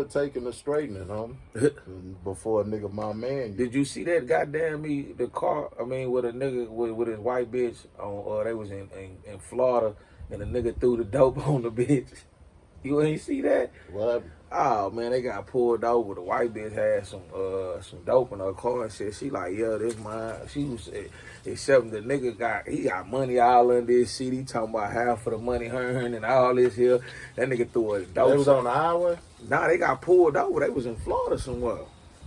taking the straightening, before a nigga my man. Did you see that goddamn the car? I mean, with a nigga with his white bitch on. They was in Florida, and the nigga threw the dope on the bitch. You ain't see that? What? Oh man, they got pulled over. The white bitch had some dope in her car and shit. She like, yeah, this mine. She was except the nigga got money all in this shit. He talking about half of the money and all this here. That nigga threw a dope. They was on the highway? Nah, they got pulled over. They was in Florida somewhere.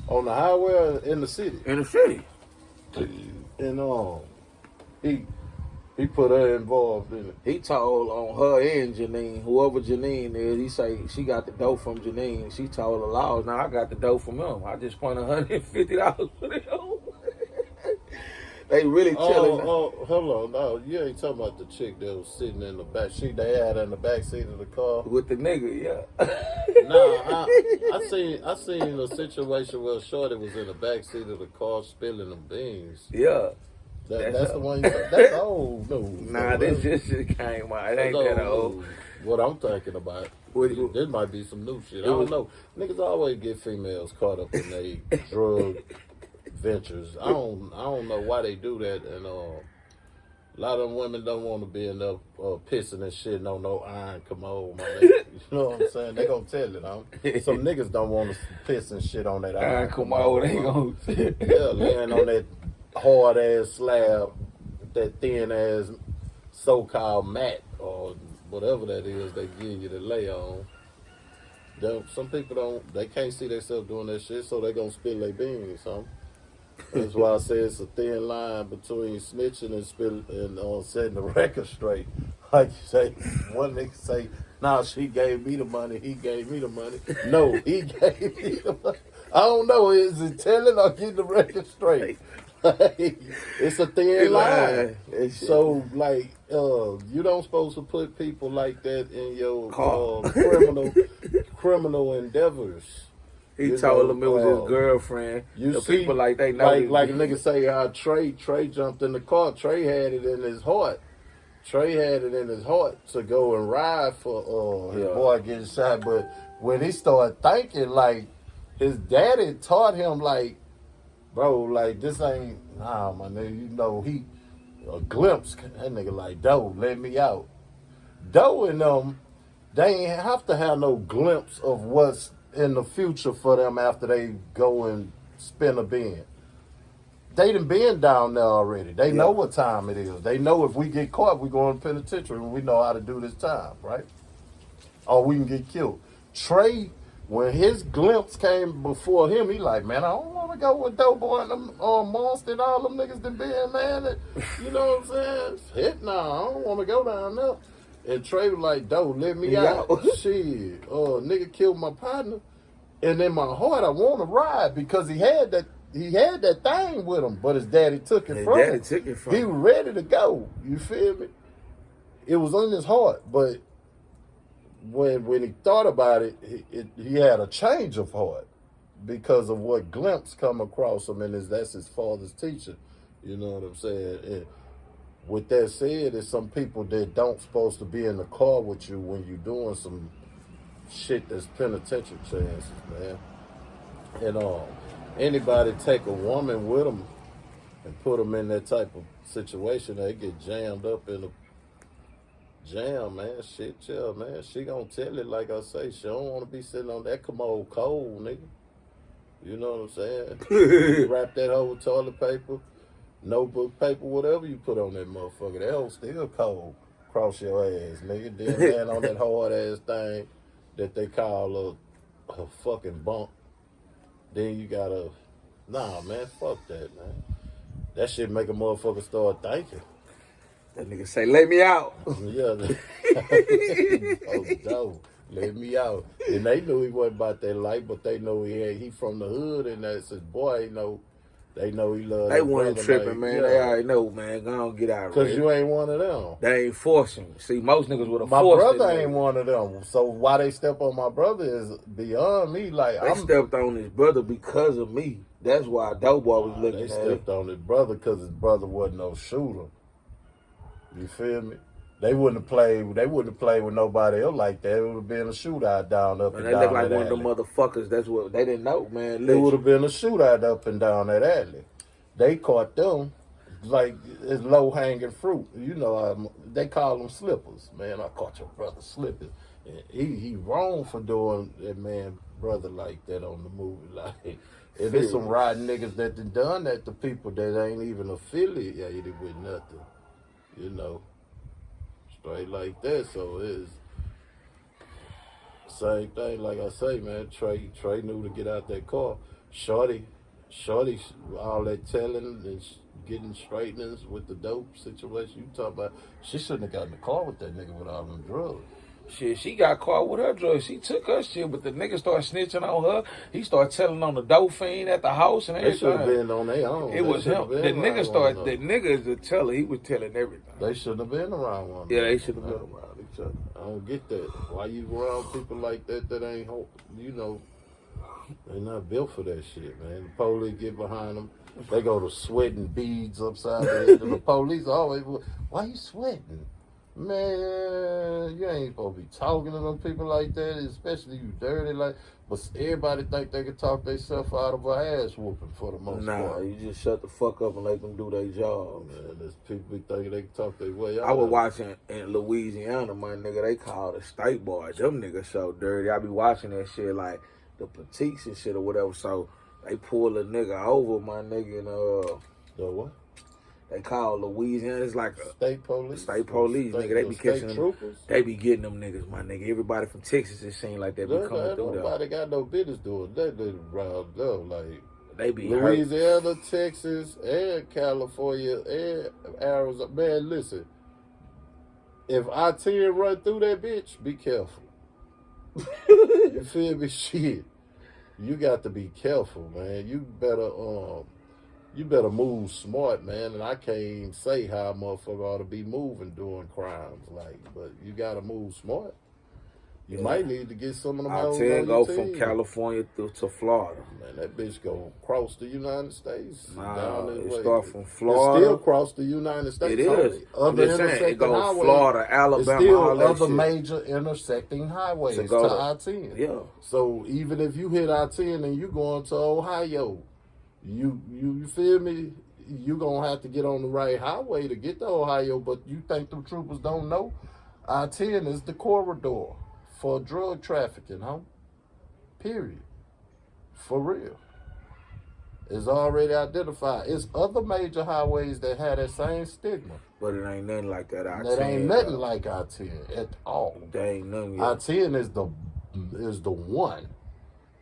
On the highway or in the city? In the city. And he put her involved in it. He told on her and Janine, whoever Janine is, he say she got the dope from Janine. She told the laws, now I got the dope from him. I just spent $150 for them. They really chilling. Hold on. No, you ain't talking about the chick that was sitting in the back. They had her in the back seat of the car. With the nigga, yeah. Nah, I seen a situation where Shorty was in the back seat of the car spilling them beans. Yeah. That's the one. That's old news. Nah, this shit came out. It ain't that old. What I'm thinking about. This might be some new shit. I don't know. Niggas always get females caught up in their drug ventures. I don't know why they do that. And a lot of them women don't want to be in there pissing and shitting on no iron commode. You know what I'm saying? They gonna tell it. Some niggas don't want to piss and shit on that iron commode. They gonna yeah, laying on that hard ass slab, that thin ass so-called mat or whatever that is they give you to lay on. Some people they can't see themselves doing that shit, so they gonna spill their beans, That's why I say it's a thin line between snitching and setting the record straight. Like you say, one nigga say, nah, she gave me the money, he gave me the money. No, he gave me the money. I don't know, is it telling or getting the record straight? It's a thin line. So, like, you don't supposed to put people like that in your criminal endeavors. He told him it was his girlfriend. You see, people like they know. Like a nigga say how Trey jumped in the car. Trey had it in his heart. Trey had it in his heart to go and ride for his boy getting shot. But when he started thinking, like, his daddy taught him, like, bro, like, this ain't, nah, my nigga, you know, he, a glimpse, that nigga like, Doe, let me out. Doe and them, they ain't have to have no glimpse of what's in the future for them after they go and spin a bin. They done been down there already. They know what time it is. They know if we get caught, we go in penitentiary and we know how to do this time, right? Or we can get killed. Trey, when his glimpse came before him, he like, man, I don't want to go with Doughboy and them Monster and all them niggas that been, man. You know what I'm saying? Hit nah, I don't want to go down there. And Trey was like, Doe, let me out. Shit, nigga killed my partner. And in my heart, I want to ride because he had that thing with him, but his daddy took it from him. He was ready to go. You feel me? It was in his heart, but when he thought about it, he had a change of heart because of what glimpse come across him, and that's his father's teacher. You know what I'm saying? And with that said, there's some people that don't supposed to be in the car with you when you're doing some shit that's penitentiary chances, man. And anybody take a woman with them and put them in that type of situation, they get jammed up in a jam, man. Shit, chill, man. She gonna tell it like I say. She don't want to be sitting on that commode cold, nigga. You know what I'm saying? Wrap that whole toilet paper, notebook paper, whatever you put on that motherfucker. That whole still cold. Cross your ass, nigga. Then land on that hard ass thing that they call a fucking bump. Then you gotta, nah, man, fuck that, man. That shit make a motherfucker start thinking. That nigga say, let me out. Yeah. Oh, dope. Let me out. And they knew he wasn't about that life, but they know he from the hood, and that's his boy. They know he love. They weren't tripping, like, man. Yeah. They already know, man. Go on, get out. Because you ain't one of them. They ain't forcing. See, most niggas would have forced. My brother ain't one of them. So why they step on my brother is beyond me. Like they stepped on his brother because of me. That's why Doughboy was looking at They stepped on his brother because his brother wasn't no shooter. You feel me? They wouldn't have played. They wouldn't have played with nobody else like that. It would have been a shootout down up And and they down look like that one of them alley. motherfuckers. That's what they didn't know, man. It would have been a shootout up and down that alley. They caught them like it's low hanging fruit. You know, they call them slippers. Man, I caught your brother slippers. And he wrong for doing that, man, brother like that on the movie. Like, if there's some rotten niggas that done that to people that ain't even affiliated with nothing, you know. Straight like that, so it's same thing. Like I say, man, Trey knew to get out that car. Shorty, all that telling and getting straightenings with the dope situation you talk about. She shouldn't have got in the car with that nigga with all them drugs. Shit, she got caught with her drugs. She took her shit, but the nigga started snitching on her. He started telling on the dope fiend at the house and They everything. should have been on their own. It was him. The nigga started. The nigga is the teller. He was telling everything. They shouldn't have been around one. Yeah, they should have been around each other. I don't get that. Why you around people like that ain't, you know, they not built for that shit, man. The police get behind them. They go to sweating beads upside their head. And the police always, why you sweating? Man, you ain't supposed to be talking to them people like that, especially you dirty like. But everybody think they can talk themselves out of an ass whooping for the most part. Nah, you just shut the fuck up and let them do their job. Man, there's people be thinking they can talk their way out. I was watching in Louisiana, my nigga, they called the state boys. Them niggas so dirty. I be watching that shit like the petites and shit or whatever. So they pull a nigga over, my nigga, and The what? they call Louisiana. It's like a State police. state police, nigga. They be catching them. Troopers. They be getting them niggas, my nigga. Everybody from Texas, it seems like they be coming through there. Nobody got no business doing that. They round up like They be hurt. Louisiana, Texas, and California, and Arizona. Man, listen. If I-10 run through that bitch, be careful. You feel me? Shit. You got to be careful, man. You better move smart, man. And I can't even say how a motherfucker ought to be moving doing crimes, like. But you gotta move smart. You might need to get some of them. I-10 go from California through to Florida. Man, that bitch go across the United States. Nah, down this it way. start from It Florida. still cross the United States. It is. I'm Other just saying, it intersecting goes highways. Florida, It's Alabama, still all that other shit. major intersecting highways To to, go to- I-10. Yeah. So even if you hit I-10 and you going to Ohio, you feel me? You gonna have to get on the right highway to get to Ohio. But you think them troopers don't know? I-10 is the corridor for drug trafficking, huh? Period. For real. It's already identified. It's other major highways that have that same stigma. But it ain't nothing like that. That ain't nothing like I-10 at all. That ain't nothing yet. I-10 is the one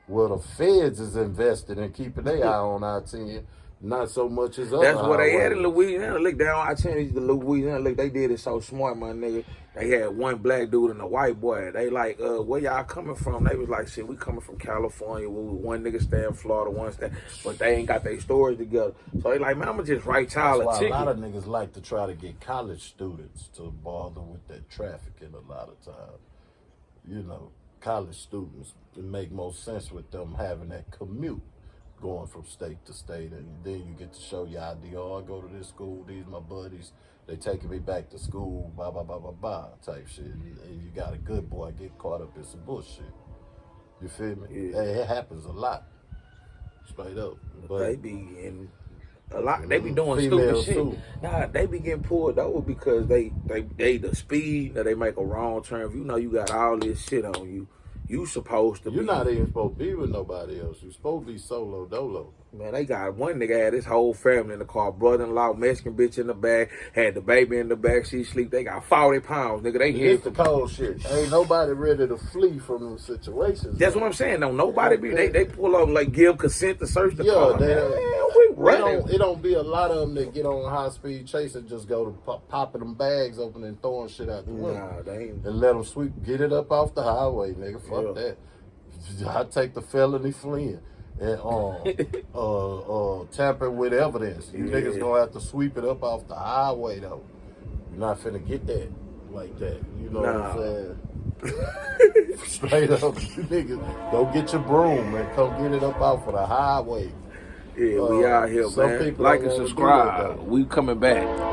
where the feds is invested in keeping their eye on I-10, not so much as other That's what they had in highways. Louisiana. Look, down I-10 to Louisiana. Look, they did it so smart, my nigga. They had one black dude and a white boy. They like, where y'all coming from? They was like, shit, we coming from California. One nigga stay in Florida, one stay. But they ain't got their stories together. So they like, man, I'm going to just write y'all That's a why a ticket. lot of niggas like to try to get college students to bother with that trafficking a lot of times. You know, college students, it make more sense with them having that commute going from state to state, and then you get to show your ID. Oh, I go to this school, these my buddies, they taking me back to school, blah, blah, blah, blah, blah, type shit. And you got a good boy get caught up in some bullshit. You feel me? Yeah. It happens a lot. Straight up. But They be in a lot. They be doing stupid Females shit. too. Nah, they be getting pulled over because they the speed that they make a wrong turn. If you know you got all this shit on you, you supposed to you're be. not even supposed to be with nobody else. You're supposed to be solo dolo. Man, they got one nigga had his whole family in the car, brother-in-law, Mexican bitch in the back, had the baby in the back, she sleep. They got 40 pounds, nigga. They hit It's the cold shit. Ain't nobody ready to flee from them situations. That's what I'm saying. No, nobody be. They pull up and like give consent to search the Yeah, car. they- Man, we running. It don't be a lot of them that get on high speed chase and just go to popping them bags open and throwing shit out the window. Nah, they ain't. And let them sweep, get it up off the highway, nigga. Fuck that. I take the felony fleeing and tampering with evidence. You niggas gonna have to sweep it up off the highway though. You're not finna get that like that. You know what I'm saying? Straight up, you niggas go get your broom and come get it up off of the highway. Yeah, we out here, some man. people Like don't and wanna do that, subscribe. though. We coming back.